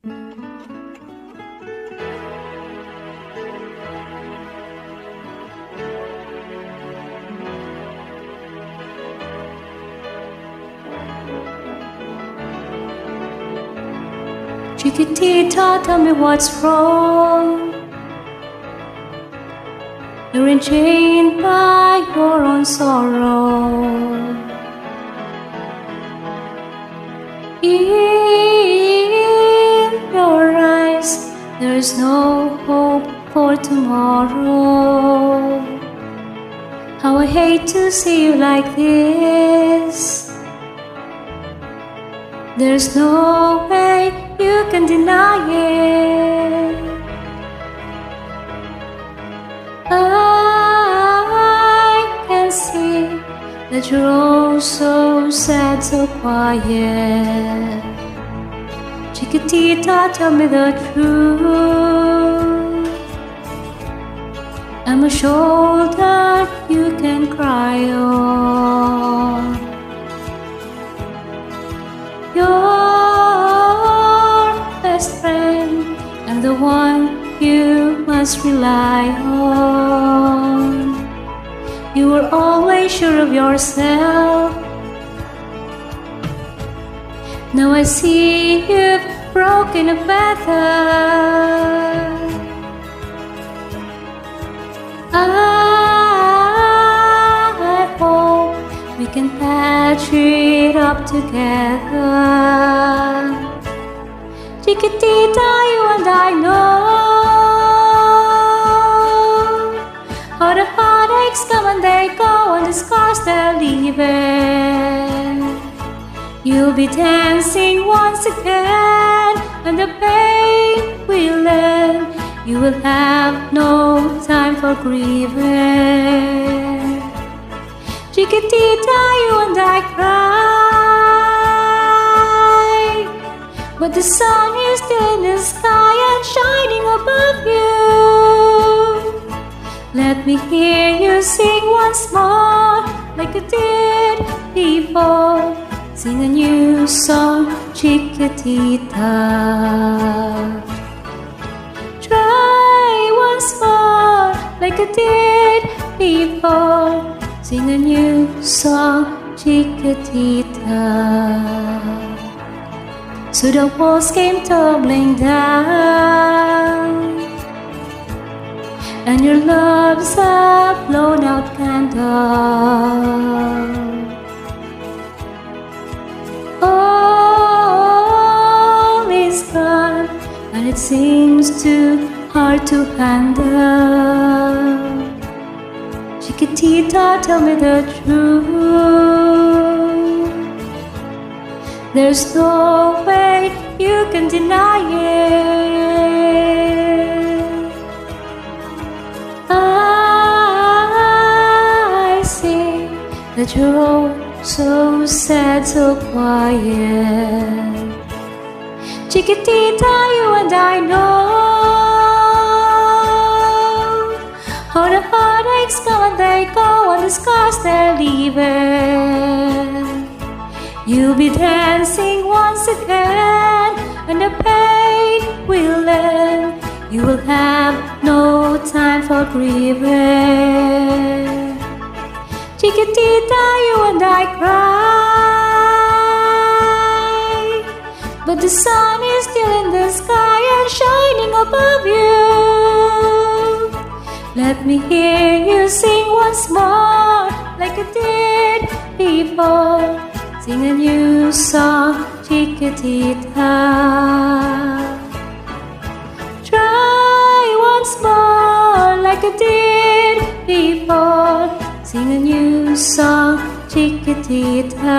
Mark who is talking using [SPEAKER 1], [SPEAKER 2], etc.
[SPEAKER 1] Chiquitita, tell me what's wrong. You're enchained by your own sorrow. In your eyes, there's no hope for tomorrow. How I hate to see you like this. There's no way you can deny it. I can see that you're all so sad, so quiet. Chiquitita, tell me the truth. I'm a shoulder you can cry on. Your best friend and the one you must rely on. You were always sure of yourself. Now I see you've broken a feather. I hope we can patch it up together. Chiquitita, you and I know how the heartaches come and they go, and the scars they're leaving. You'll be dancing once again, and the pain will end. You will have no time for grieving. Chiquitita, you and I cry, but the sun is still in the sky and shining above you. Let me hear you sing once more, like you did before. Sing a new song, Chiquitita. Try once more, like you did before. Sing a new song, Chiquitita. So the walls came tumbling down, and your love's a blown out candle. All is gone, and it seems too hard to handle. Chiquitita, tell me the truth. There's no way you can deny it. I see that you're all so sad, so quiet. Chiquitita, you and I know how the heartaches come and they go, and the scars they're leaving. You'll be dancing once again, and the pain will end. You will have no time for grieving. Chiquitita, you and I cry, but the sun is still in the sky and shining above you. Let me hear you sing once more, like you did before. Sing a new song, Chiquitita. Try once more, like you did before. Sing a new song, Chiquitita.